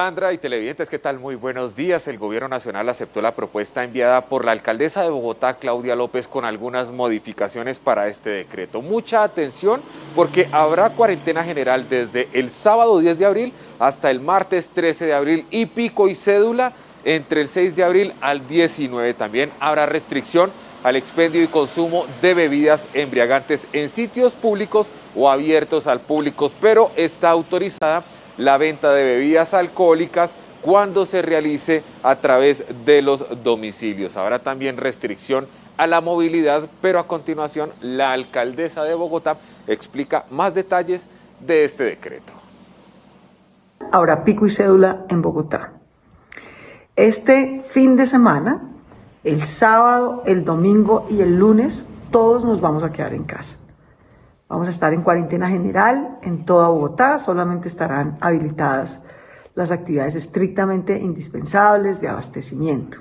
Sandra y televidentes, ¿qué tal? Muy buenos días. El Gobierno Nacional aceptó la propuesta enviada por la alcaldesa de Bogotá, Claudia López, con algunas modificaciones para este decreto. Mucha atención porque habrá cuarentena general desde el sábado 10 de abril hasta el martes 13 de abril y pico y cédula entre el 6 de abril al 19. También habrá restricción al expendio y consumo de bebidas embriagantes en sitios públicos o abiertos al público, pero está autorizada la venta de bebidas alcohólicas cuando se realice a través de los domicilios. Habrá también restricción a la movilidad, pero a continuación la alcaldesa de Bogotá explica más detalles de este decreto. Habrá pico y cédula en Bogotá. Este fin de semana, el sábado, el domingo y el lunes, todos nos vamos a quedar en casa. Vamos a estar en cuarentena general en toda Bogotá, solamente estarán habilitadas las actividades estrictamente indispensables de abastecimiento,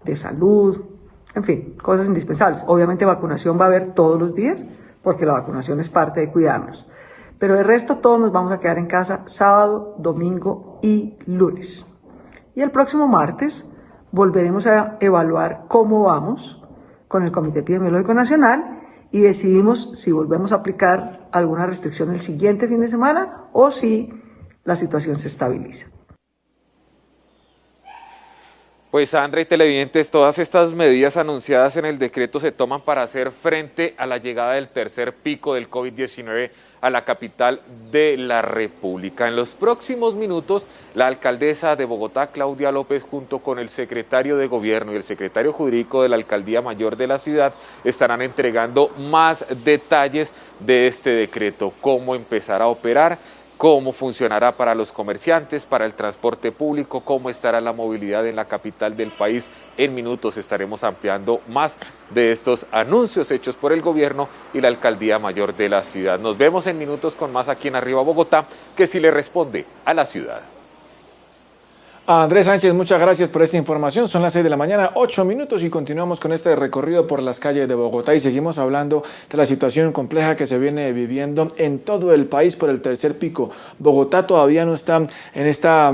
de salud, en fin, cosas indispensables. Obviamente vacunación va a haber todos los días, porque la vacunación es parte de cuidarnos. Pero el resto todos nos vamos a quedar en casa sábado, domingo y lunes. Y el próximo martes volveremos a evaluar cómo vamos con el Comité Epidemiológico Nacional y decidimos si volvemos a aplicar alguna restricción el siguiente fin de semana o si la situación se estabiliza. Pues Sandra y televidentes, todas estas medidas anunciadas en el decreto se toman para hacer frente a la llegada del tercer pico del COVID-19 a la capital de la República. En los próximos minutos, la alcaldesa de Bogotá, Claudia López, junto con el secretario de Gobierno y el secretario jurídico de la Alcaldía Mayor de la ciudad, estarán entregando más detalles de este decreto, cómo empezar a operar, cómo funcionará para los comerciantes, para el transporte público, cómo estará la movilidad en la capital del país. En minutos estaremos ampliando más de estos anuncios hechos por el gobierno y la alcaldía mayor de la ciudad. Nos vemos en minutos con más aquí en Arriba Bogotá, que sí le responde a la ciudad. Andrés Sánchez, muchas gracias por esta información. Son las 6 de la mañana, 8 minutos y continuamos con este recorrido por las calles de Bogotá y seguimos hablando de la situación compleja que se viene viviendo en todo el país por el tercer pico. Bogotá todavía no está en esta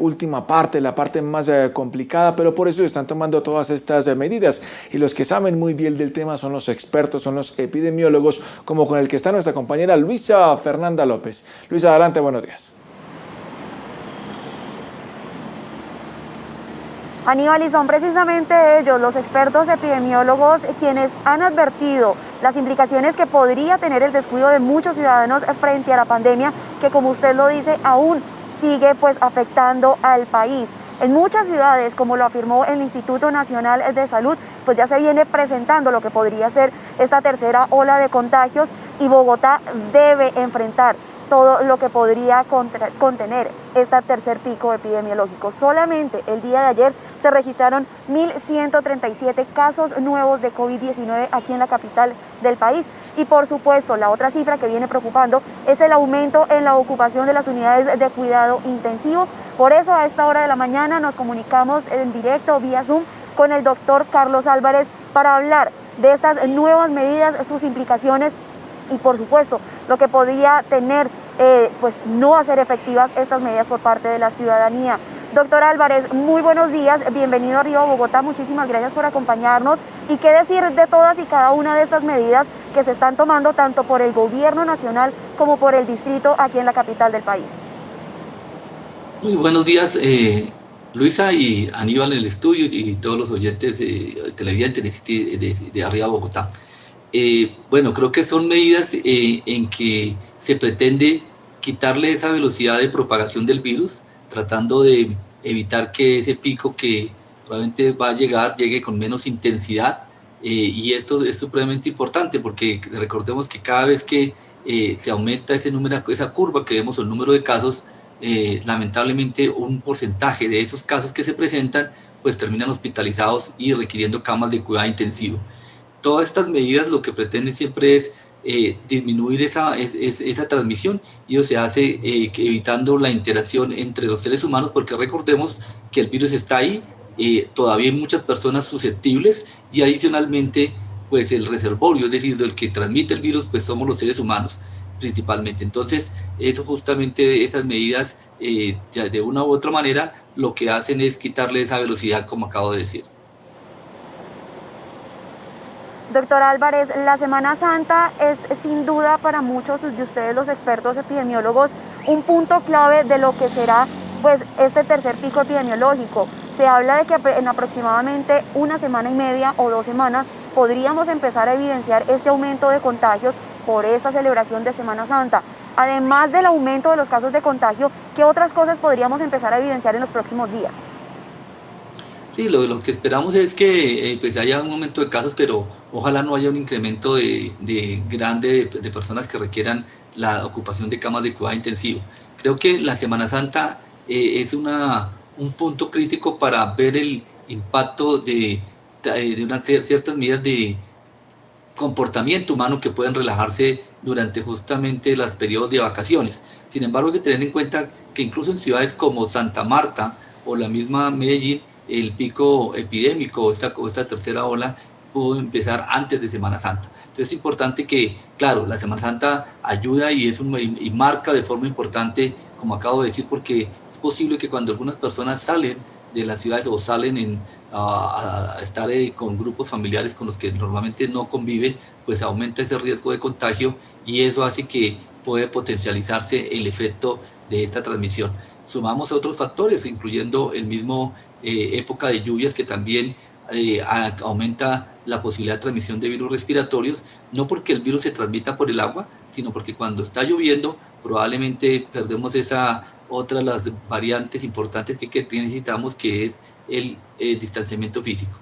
última parte, la parte más complicada, pero por eso se están tomando todas estas medidas y los que saben muy bien del tema son los expertos, son los epidemiólogos, como con el que está nuestra compañera Luisa Fernanda López. Luisa, adelante, buenos días. Aníbal, y son precisamente ellos, los expertos epidemiólogos, quienes han advertido las implicaciones que podría tener el descuido de muchos ciudadanos frente a la pandemia, que como usted lo dice, aún sigue afectando al país. En muchas ciudades, como lo afirmó el Instituto Nacional de Salud, pues ya se viene presentando lo que podría ser esta tercera ola de contagios y Bogotá debe enfrentar todo lo que podría contener este tercer pico epidemiológico. Solamente el día de ayer se registraron 1.137 casos nuevos de COVID-19 aquí en la capital del país. Y por supuesto, la otra cifra que viene preocupando es el aumento en la ocupación de las unidades de cuidado intensivo. Por eso a esta hora de la mañana nos comunicamos en directo vía Zoom con el doctor Carlos Álvarez para hablar de estas nuevas medidas, sus implicaciones y por supuesto lo que podría tener pues no hacer efectivas estas medidas por parte de la ciudadanía. Doctor Álvarez, muy buenos días, bienvenido a Arriba Bogotá, muchísimas gracias por acompañarnos. ¿Y qué decir de todas y cada una de estas medidas que se están tomando tanto por el gobierno nacional como por el distrito aquí en la capital del país? Muy buenos días, Luisa y Aníbal en el estudio y todos los oyentes televidentes de Arriba Bogotá. Bueno, creo que son medidas en que se pretende quitarle esa velocidad de propagación del virus, tratando de evitar que ese pico que probablemente va a llegar, llegue con menos intensidad. Y esto es supremamente importante porque recordemos que cada vez que se aumenta ese número, esa curva que vemos, el número de casos, lamentablemente un porcentaje de esos casos que se presentan pues terminan hospitalizados y requiriendo camas de cuidado intensivo. Todas estas medidas lo que pretenden siempre es disminuir esa transmisión y eso se hace evitando la interacción entre los seres humanos porque recordemos que el virus está ahí, todavía hay muchas personas susceptibles y adicionalmente pues el reservorio, es decir, del que transmite el virus pues somos los seres humanos. principalmente. Entonces, eso justamente, esas medidas, ya de una u otra manera, lo que hacen es quitarle esa velocidad, como acabo de decir. Doctor Álvarez, la Semana Santa es sin duda para muchos de ustedes, los expertos epidemiólogos, un punto clave de lo que será pues este tercer pico epidemiológico. Se habla de que en aproximadamente una semana y media o 2 semanas podríamos empezar a evidenciar este aumento de contagios por esta celebración de Semana Santa. Además del aumento de los casos de contagio, ¿qué otras cosas podríamos empezar a evidenciar en los próximos días? Sí, lo que esperamos es que pues haya un aumento de casos, pero ojalá no haya un incremento grande de personas que requieran la ocupación de camas de cuidado intensivo. Creo que la Semana Santa es un punto crítico para ver el impacto de ciertas medidas de comportamiento humano que pueden relajarse durante justamente los periodos de vacaciones. Sin embargo, hay que tener en cuenta que incluso en ciudades como Santa Marta o la misma Medellín, el pico epidémico, esta tercera ola, pudo empezar antes de Semana Santa. Entonces es importante que, claro, la Semana Santa ayuda y marca de forma importante, como acabo de decir, porque es posible que cuando algunas personas salen de las ciudades o salen a estar con grupos familiares con los que normalmente no conviven, pues aumenta ese riesgo de contagio y eso hace que puede potencializarse el efecto de esta transmisión. Sumamos a otros factores, incluyendo el mismo época de lluvias que también aumenta la posibilidad de transmisión de virus respiratorios, no porque el virus se transmita por el agua, sino porque cuando está lloviendo probablemente perdemos esa otra de las variantes importantes que necesitamos, que es el distanciamiento físico.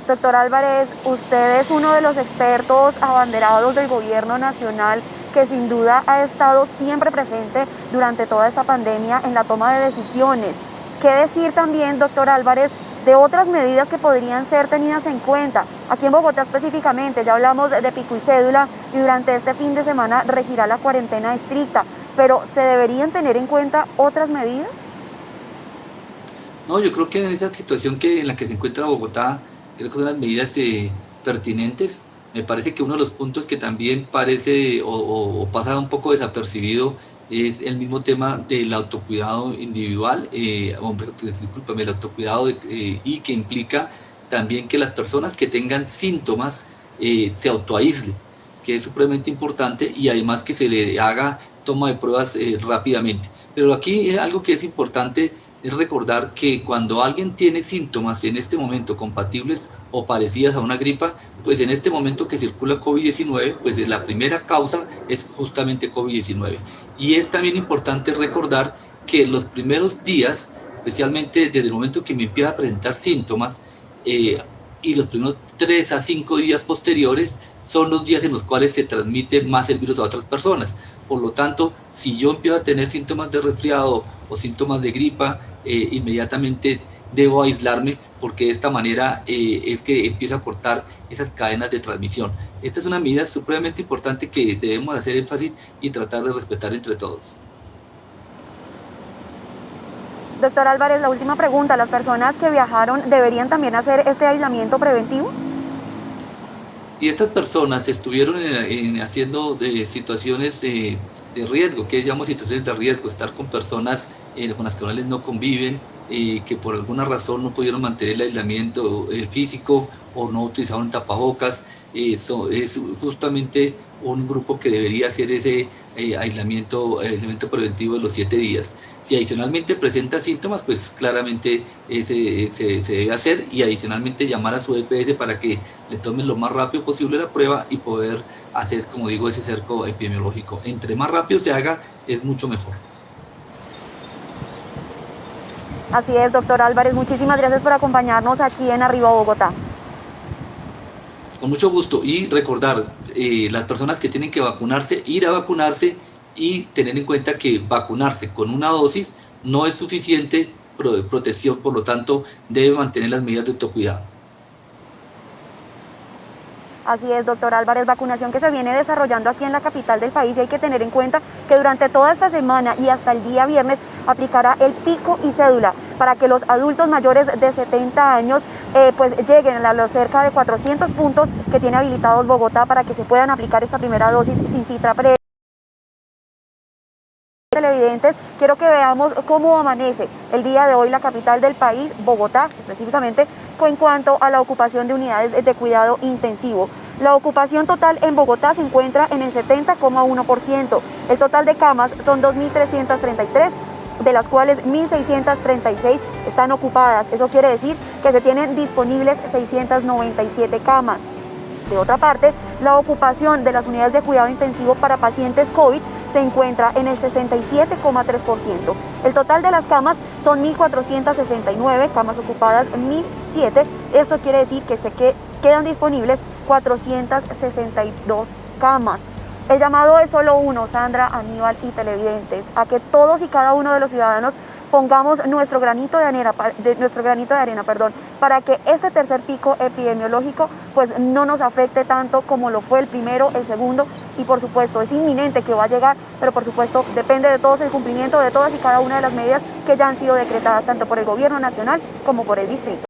Doctor Álvarez, usted es uno de los expertos abanderados del gobierno nacional que sin duda ha estado siempre presente durante toda esta pandemia en la toma de decisiones. ¿Qué decir también, doctor Álvarez, de otras medidas que podrían ser tenidas en cuenta? Aquí en Bogotá específicamente, ya hablamos de pico y cédula y durante este fin de semana regirá la cuarentena estricta, pero ¿se deberían tener en cuenta otras medidas? No, yo creo que en esa situación en la que se encuentra Bogotá, creo que son las medidas pertinentes. Me parece que uno de los puntos que también parece o pasa un poco desapercibido es el mismo tema del autocuidado individual, el autocuidado y que implica también que las personas que tengan síntomas se autoaíslen, que es supremamente importante, y además que se le haga toma de pruebas rápidamente. Pero aquí algo que es importante es recordar que cuando alguien tiene síntomas en este momento compatibles o parecidas a una gripa, pues en este momento que circula COVID-19, pues la primera causa es justamente COVID-19. Y es también importante recordar que los primeros días, especialmente desde el momento que me empieza a presentar síntomas, y los primeros 3 a 5 días posteriores son los días en los cuales se transmite más el virus a otras personas. Por lo tanto, si yo empiezo a tener síntomas de resfriado o síntomas de gripa, inmediatamente debo aislarme, porque de esta manera es que empiezo a cortar esas cadenas de transmisión. Esta es una medida supremamente importante que debemos hacer énfasis y tratar de respetar entre todos. Doctor Álvarez, la última pregunta, ¿las personas que viajaron deberían también hacer este aislamiento preventivo? Y estas personas estuvieron haciendo situaciones de riesgo, que llamamos situaciones de riesgo, estar con personas con las que no conviven, que por alguna razón no pudieron mantener el aislamiento físico o no utilizaron tapabocas. Es justamente un grupo que debería hacer ese aislamiento preventivo de los 7 días. Si adicionalmente presenta síntomas, pues claramente se debe hacer, y adicionalmente llamar a su EPS para que le tomen lo más rápido posible la prueba y poder hacer, como digo, ese cerco epidemiológico. Entre más rápido se haga, es mucho mejor. Así es, doctor Álvarez, muchísimas gracias por acompañarnos aquí en Arriba Bogotá. Con mucho gusto, y recordar, las personas que tienen que vacunarse, ir a vacunarse, y tener en cuenta que vacunarse con una dosis no es suficiente protección, por lo tanto debe mantener las medidas de autocuidado. Así es, doctor Álvarez, vacunación que se viene desarrollando aquí en la capital del país, y hay que tener en cuenta que durante toda esta semana y hasta el día viernes aplicará el pico y cédula para que los adultos mayores de 70 años pues lleguen a los cerca de 400 puntos que tiene habilitados Bogotá para que se puedan aplicar esta primera dosis sin cita previa. Televidentes, quiero que veamos cómo amanece el día de hoy la capital del país, Bogotá, específicamente en cuanto a la ocupación de unidades de cuidado intensivo. La ocupación total en Bogotá se encuentra en el 70,1%. El total de camas son 2.333, de las cuales 1.636 están ocupadas. Eso quiere decir que se tienen disponibles 697 camas. De otra parte, la ocupación de las unidades de cuidado intensivo para pacientes COVID se encuentra en el 67,3%. El total de las camas son 1.469, camas ocupadas 1.007. Esto quiere decir que quedan disponibles 462 camas. El llamado es solo uno, Sandra, Aníbal y televidentes, a que todos y cada uno de los ciudadanos pongamos nuestro granito de arena, para que este tercer pico epidemiológico pues no nos afecte tanto como lo fue el primero, el segundo, y por supuesto es inminente que va a llegar, pero por supuesto depende de todos el cumplimiento de todas y cada una de las medidas que ya han sido decretadas tanto por el gobierno nacional como por el distrito.